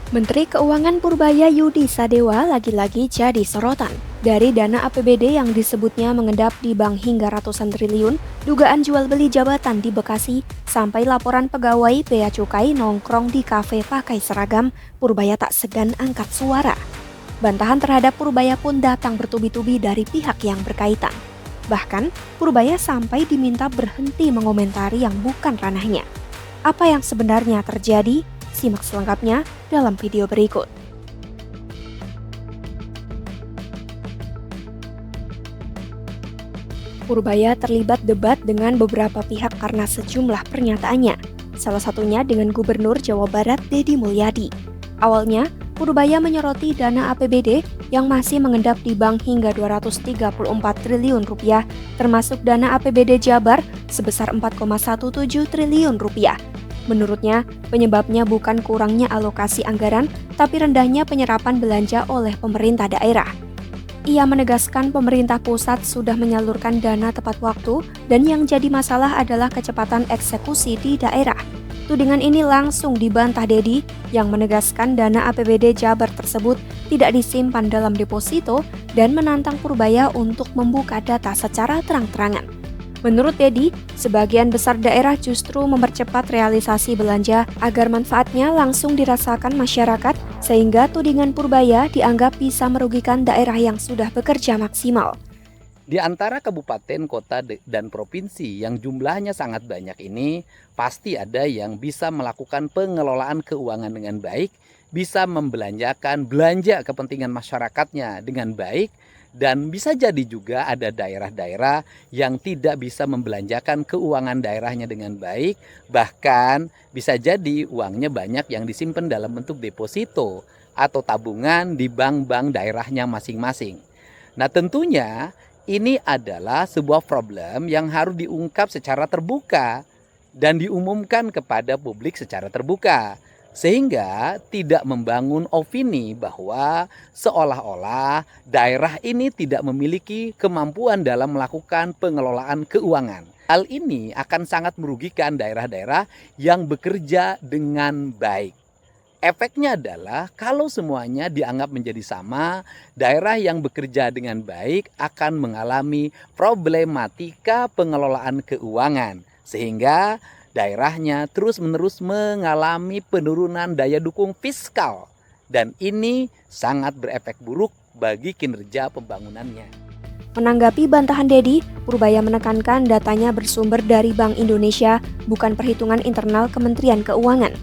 Menteri Keuangan Purbaya Yudi Sadewa lagi-lagi jadi sorotan. Dari dana APBD yang disebutnya mengendap di bank hingga ratusan triliun, dugaan jual beli jabatan di Bekasi, sampai laporan pegawai Bea Cukai nongkrong di kafe pakai seragam, Purbaya tak segan angkat suara. Bantahan terhadap Purbaya pun datang bertubi-tubi dari pihak yang berkaitan. Bahkan, Purbaya sampai diminta berhenti mengomentari yang bukan ranahnya. Apa yang sebenarnya terjadi? Simak selengkapnya dalam video berikut. Purbaya terlibat debat dengan beberapa pihak karena sejumlah pernyataannya. Salah satunya dengan Gubernur Jawa Barat Deddy Mulyadi. Awalnya, Purbaya menyoroti dana APBD yang masih mengendap di bank hingga 234 triliun rupiah, termasuk dana APBD Jabar sebesar 4,17 triliun rupiah. Menurutnya, penyebabnya bukan kurangnya alokasi anggaran, tapi rendahnya penyerapan belanja oleh pemerintah daerah. Ia menegaskan pemerintah pusat sudah menyalurkan dana tepat waktu dan yang jadi masalah adalah kecepatan eksekusi di daerah. Tudingan ini langsung dibantah Deddy yang menegaskan dana APBD Jabar tersebut tidak disimpan dalam deposito dan menantang Purbaya untuk membuka data secara terang-terangan. Menurut Deddy, sebagian besar daerah justru mempercepat realisasi belanja agar manfaatnya langsung dirasakan masyarakat, sehingga tudingan Purbaya dianggap bisa merugikan daerah yang sudah bekerja maksimal. Di antara kabupaten, kota, dan provinsi yang jumlahnya sangat banyak ini, pasti ada yang bisa melakukan pengelolaan keuangan dengan baik, bisa membelanjakan belanja kepentingan masyarakatnya dengan baik, dan bisa jadi juga ada daerah-daerah yang tidak bisa membelanjakan keuangan daerahnya dengan baik, bahkan bisa jadi uangnya banyak yang disimpan dalam bentuk deposito atau tabungan di bank-bank daerahnya masing-masing. Nah, tentunya ini adalah sebuah problem yang harus diungkap secara terbuka dan diumumkan kepada publik secara terbuka, sehingga tidak membangun opini bahwa seolah-olah daerah ini tidak memiliki kemampuan dalam melakukan pengelolaan keuangan. Hal ini akan sangat merugikan daerah-daerah yang bekerja dengan baik. Efeknya adalah kalau semuanya dianggap menjadi sama, daerah yang bekerja dengan baik akan mengalami problematika pengelolaan keuangan, sehingga daerahnya terus-menerus mengalami penurunan daya dukung fiskal, dan ini sangat berefek buruk bagi kinerja pembangunannya. Menanggapi bantahan Deddy, Purbaya menekankan datanya bersumber dari Bank Indonesia, bukan perhitungan internal Kementerian Keuangan.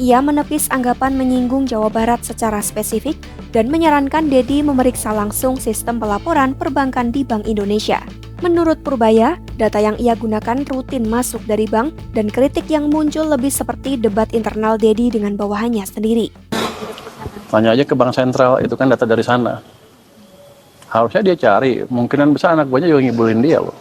Ia menepis anggapan menyinggung Jawa Barat secara spesifik dan menyarankan Deddy memeriksa langsung sistem pelaporan perbankan di Bank Indonesia. Menurut Purbaya, data yang ia gunakan rutin masuk dari bank dan kritik yang muncul lebih seperti debat internal Deddy dengan bawahannya sendiri. Tanya aja ke Bank Sentral, itu kan data dari sana. Harusnya dia cari, mungkinan besar anak buahnya juga ngibulin dia loh.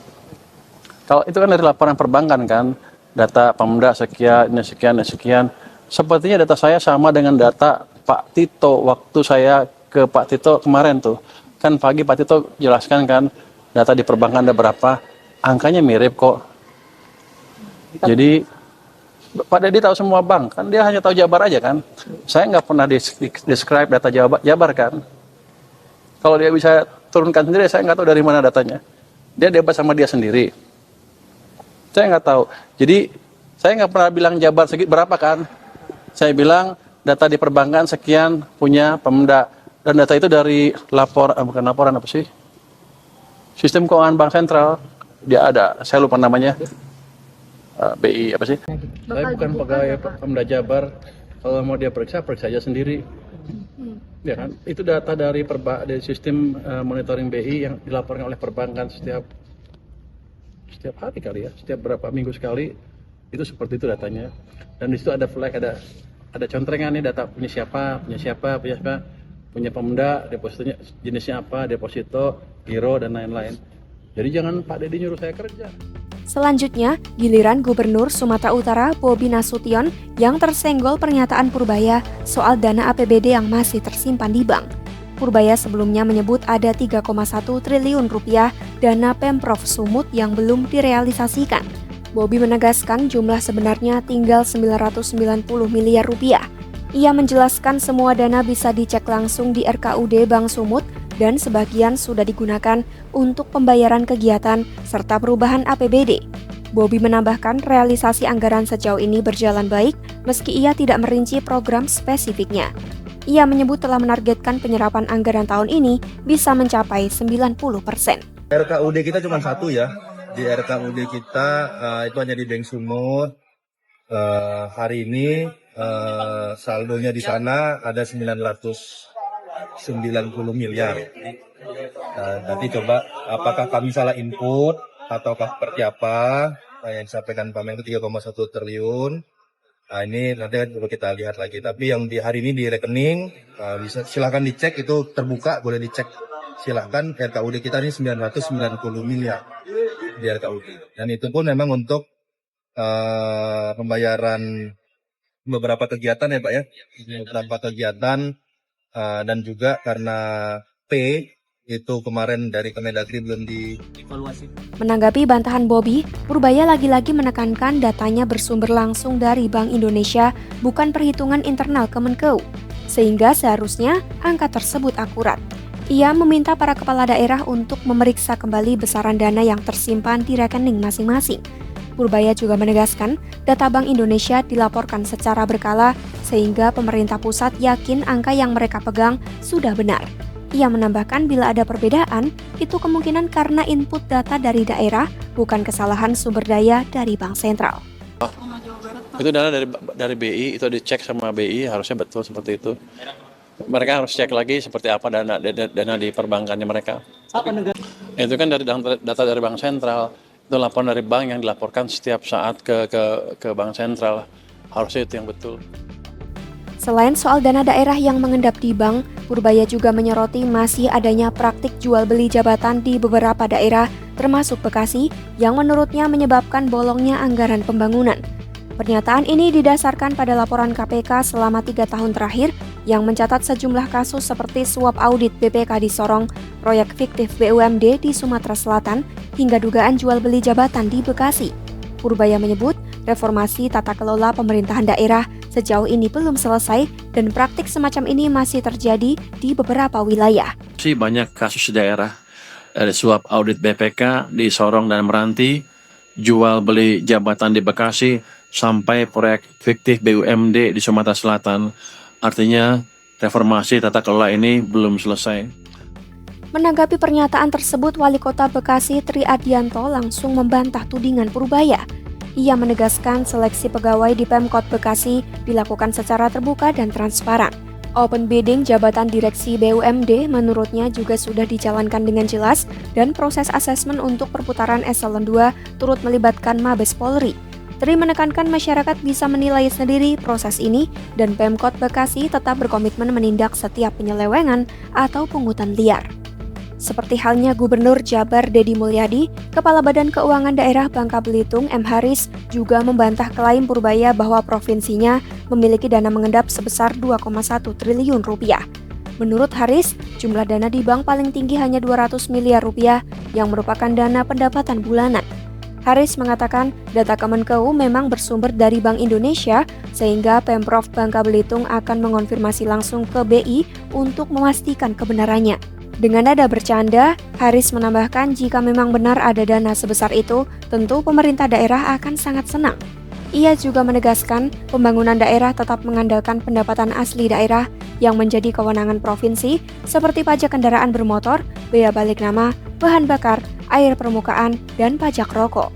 Kalau itu kan dari laporan perbankan kan, data Pemda sekian, ini sekian, ini sekian. Sepertinya data saya sama dengan data Pak Tito waktu saya ke Pak Tito kemarin tuh. Kan pagi Pak Tito jelaskan kan, data di perbankan ada berapa, angkanya mirip kok. Jadi Pak Deddy tahu semua bank, kan dia hanya tahu Jabar aja kan. Saya nggak pernah describe data Jabar kan. Kalau dia bisa turunkan sendiri, saya nggak tahu dari mana datanya. Dia debat sama dia sendiri. Saya nggak tahu. Jadi saya nggak pernah bilang Jabar berapa kan. Saya bilang data di perbankan sekian punya Pemda. Dan data itu dari bukan laporan apa sih? Sistem keuangan Bank Sentral, dia ada, saya lupa namanya, BI apa sih? Saya bukan pegawai Pemda Jabar, kalau mau dia periksa aja sendiri. Ya kan, itu data dari sistem monitoring BI yang dilaporkan oleh perbankan setiap hari kali ya, setiap berapa minggu sekali, itu seperti itu datanya. Dan di situ ada flag, ada contrengan nih data punya siapa, punya Pemda, depositonya jenisnya apa, deposito, giro, dan lain-lain. Jadi jangan Pak Deddy nyuruh saya kerja. Selanjutnya, giliran Gubernur Sumatera Utara Bobi Nasution yang tersenggol pernyataan Purbaya soal dana APBD yang masih tersimpan di bank. Purbaya sebelumnya menyebut ada 3,1 triliun rupiah dana Pemprov Sumut yang belum direalisasikan. Bobi menegaskan jumlah sebenarnya tinggal 990 miliar rupiah. Ia menjelaskan semua dana bisa dicek langsung di RKUD Bank Sumut dan sebagian sudah digunakan untuk pembayaran kegiatan serta perubahan APBD. Bobi menambahkan realisasi anggaran sejauh ini berjalan baik meski ia tidak merinci program spesifiknya. Ia menyebut telah menargetkan penyerapan anggaran tahun ini bisa mencapai 90%. RKUD kita cuma satu ya. Di RKUD kita itu hanya di Bank Sumut. Hari ini saldonya di sana ada 990 miliar. Nanti coba apakah kami salah input ataukah seperti apa yang disampaikan Pak Menko 3,1 triliun. Nah, ini nanti coba kita lihat lagi. Tapi yang di hari ini di rekening bisa silakan dicek, itu terbuka, boleh dicek. Silakan RKUD kita ini 990 miliar di RKUD. Dan itu pun memang untuk pembayaran beberapa kegiatan ya Pak ya. Beberapa kegiatan dan juga karena P itu kemarin dari Kemendagri belum dievaluasi. Menanggapi bantahan Bobi, Purbaya lagi-lagi menekankan datanya bersumber langsung dari Bank Indonesia, bukan perhitungan internal Kemenkeu, sehingga seharusnya angka tersebut akurat. Ia meminta para kepala daerah untuk memeriksa kembali besaran dana yang tersimpan di rekening masing-masing. Purbaya juga menegaskan data Bank Indonesia dilaporkan secara berkala sehingga pemerintah pusat yakin angka yang mereka pegang sudah benar. Ia menambahkan bila ada perbedaan, itu kemungkinan karena input data dari daerah, bukan kesalahan sumber daya dari Bank Sentral. Itu dana dari BI, itu dicek sama BI, harusnya betul seperti itu. Mereka harus cek lagi seperti apa dana di perbankannya mereka. Itu kan dari data dari Bank Sentral. Itu laporan dari bank yang dilaporkan setiap saat ke Bank Sentral. Harusnya itu yang betul. Selain soal dana daerah yang mengendap di bank, Purbaya juga menyoroti masih adanya praktik jual beli jabatan di beberapa daerah, termasuk Bekasi, yang menurutnya menyebabkan bolongnya anggaran pembangunan. Pernyataan ini didasarkan pada laporan KPK selama 3 tahun terakhir yang mencatat sejumlah kasus seperti suap audit BPK di Sorong, proyek fiktif BUMD di Sumatera Selatan, hingga dugaan jual beli jabatan di Bekasi. Purbaya menyebut reformasi tata kelola pemerintahan daerah sejauh ini belum selesai dan praktik semacam ini masih terjadi di beberapa wilayah. Banyak kasus di daerah, dari suap audit BPK di Sorong dan Meranti, jual beli jabatan di Bekasi, sampai proyek fiktif BUMD di Sumatera Selatan. Artinya reformasi tata kelola ini belum selesai. Menanggapi pernyataan tersebut, Wali Kota Bekasi Tri Adianto langsung membantah tudingan Purbaya. Ia menegaskan seleksi pegawai di Pemkot Bekasi dilakukan secara terbuka dan transparan. Open bidding jabatan direksi BUMD menurutnya juga sudah dijalankan dengan jelas dan proses asesmen untuk perputaran eselon 2 turut melibatkan Mabes Polri. Tri menekankan masyarakat bisa menilai sendiri proses ini dan Pemkot Bekasi tetap berkomitmen menindak setiap penyelewengan atau pungutan liar. Seperti halnya Gubernur Jabar Deddy Mulyadi, Kepala Badan Keuangan Daerah Bangka Belitung M. Haris juga membantah klaim Purbaya bahwa provinsinya memiliki dana mengendap sebesar 2,1 triliun rupiah. Menurut Haris, jumlah dana di bank paling tinggi hanya 200 miliar rupiah yang merupakan dana pendapatan bulanan. Haris mengatakan data Kemenkeu memang bersumber dari Bank Indonesia sehingga Pemprov Bangka Belitung akan mengonfirmasi langsung ke BI untuk memastikan kebenarannya. Dengan nada bercanda, Haris menambahkan jika memang benar ada dana sebesar itu, tentu pemerintah daerah akan sangat senang. Ia juga menegaskan pembangunan daerah tetap mengandalkan pendapatan asli daerah yang menjadi kewenangan provinsi seperti pajak kendaraan bermotor, bea balik nama, bahan bakar, air permukaan, dan pajak rokok.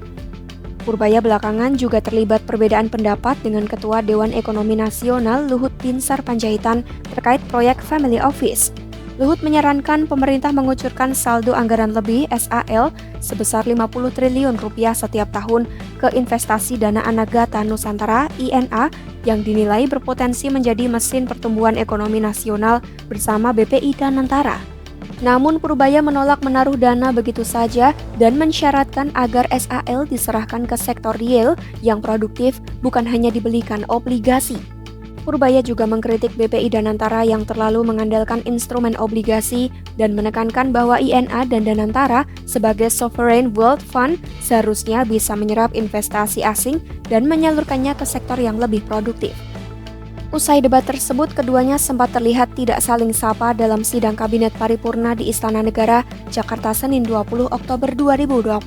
Purbaya belakangan juga terlibat perbedaan pendapat dengan Ketua Dewan Ekonomi Nasional Luhut Binsar Panjaitan terkait proyek Family Office. Luhut menyarankan pemerintah mengucurkan saldo anggaran lebih SAL sebesar 50 triliun rupiah setiap tahun ke investasi dana Anagata Nusantara INA yang dinilai berpotensi menjadi mesin pertumbuhan ekonomi nasional bersama BPI dan Antara. Namun Purbaya menolak menaruh dana begitu saja dan mensyaratkan agar SAL diserahkan ke sektor real yang produktif bukan hanya dibelikan obligasi. Purbaya juga mengkritik BPI dan Antara yang terlalu mengandalkan instrumen obligasi dan menekankan bahwa INA dan Danantara sebagai sovereign wealth fund seharusnya bisa menyerap investasi asing dan menyalurkannya ke sektor yang lebih produktif. Usai debat tersebut, keduanya sempat terlihat tidak saling sapa dalam sidang Kabinet Paripurna di Istana Negara, Jakarta Senin 20 Oktober 2025.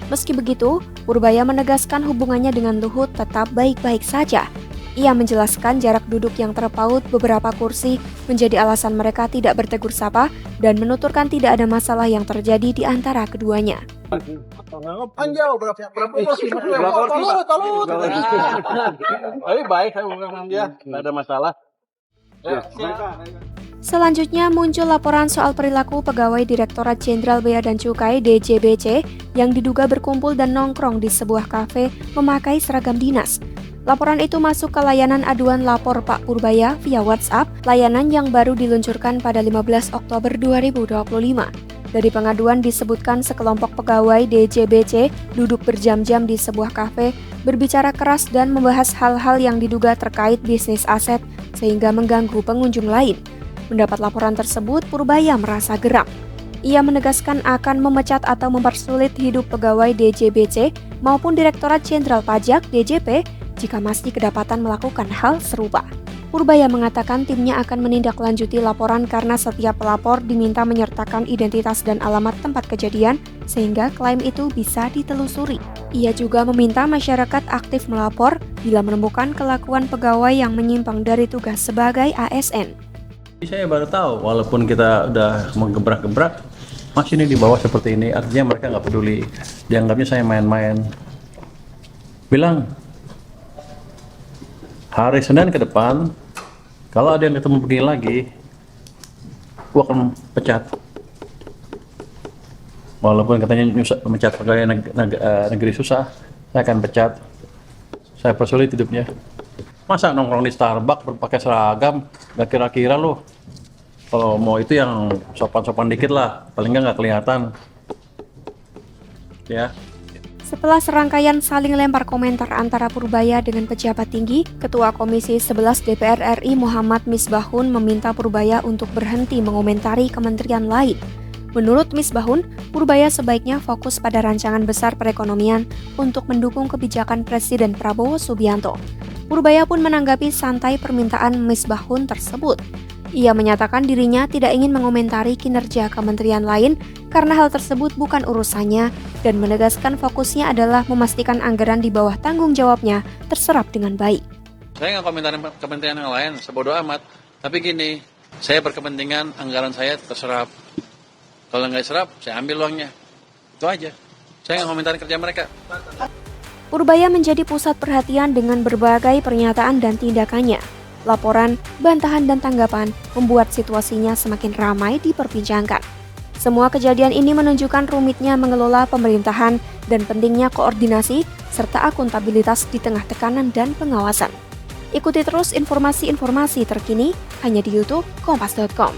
Meski begitu, Purbaya menegaskan hubungannya dengan Luhut tetap baik-baik saja. Ia menjelaskan jarak duduk yang terpaut beberapa kursi menjadi alasan mereka tidak bertegur sapa dan menuturkan tidak ada masalah yang terjadi di antara keduanya. Panjang berapa kursi? Tapi baik, saya bukan dia, nggak ada masalah. Selanjutnya muncul laporan soal perilaku pegawai Direktorat Jenderal Bea dan Cukai DJBC yang diduga berkumpul dan nongkrong di sebuah kafe memakai seragam dinas. Laporan itu masuk ke layanan aduan lapor Pak Purbaya via WhatsApp, layanan yang baru diluncurkan pada 15 Oktober 2025. Dari pengaduan disebutkan sekelompok pegawai DJBC duduk berjam-jam di sebuah kafe, berbicara keras dan membahas hal-hal yang diduga terkait bisnis aset sehingga mengganggu pengunjung lain. Mendapat laporan tersebut, Purbaya merasa geram. Ia menegaskan akan memecat atau mempersulit hidup pegawai DJBC maupun Direktorat Jenderal Pajak DJP jika masih kedapatan melakukan hal serupa. Purbaya mengatakan timnya akan menindaklanjuti laporan karena setiap pelapor diminta menyertakan identitas dan alamat tempat kejadian sehingga klaim itu bisa ditelusuri. Ia juga meminta masyarakat aktif melapor bila menemukan kelakuan pegawai yang menyimpang dari tugas sebagai ASN. Saya baru tahu, walaupun kita udah menggebrak-gebrak, masih ini di bawah seperti ini, artinya mereka nggak peduli. Dianggapnya saya main-main. Bilang, hari Senin ke depan, kalau ada yang ketemu begini lagi, gua akan pecat. Walaupun katanya mecat pegawai negeri susah, saya akan pecat. Saya persulit hidupnya. Masa nongkrong di Starbucks berpakai seragam, gak kira-kira loh. Kalau mau itu yang sopan-sopan dikit lah, paling nggak kelihatan. Ya. Setelah serangkaian saling lempar komentar antara Purbaya dengan pejabat tinggi, Ketua Komisi 11 DPR RI Muhammad Misbahun meminta Purbaya untuk berhenti mengomentari kementerian lain. Menurut Misbahun, Purbaya sebaiknya fokus pada rancangan besar perekonomian untuk mendukung kebijakan Presiden Prabowo Subianto. Purbaya pun menanggapi santai permintaan Misbahun tersebut. Ia menyatakan dirinya tidak ingin mengomentari kinerja kementerian lain karena hal tersebut bukan urusannya dan menegaskan fokusnya adalah memastikan anggaran di bawah tanggung jawabnya terserap dengan baik. Saya nggak komentarin kementerian yang lain, sebodoh amat. Tapi gini, saya berkepentingan anggaran saya terserap. Kalau nggak serap, saya ambil uangnya. Itu aja. Saya nggak komentarin kerja mereka. Purbaya menjadi pusat perhatian dengan berbagai pernyataan dan tindakannya. Laporan, bantahan, dan tanggapan membuat situasinya semakin ramai diperbincangkan. Semua kejadian ini menunjukkan rumitnya mengelola pemerintahan dan pentingnya koordinasi serta akuntabilitas di tengah tekanan dan pengawasan. Ikuti terus informasi-informasi terkini hanya di YouTube Kompas.com.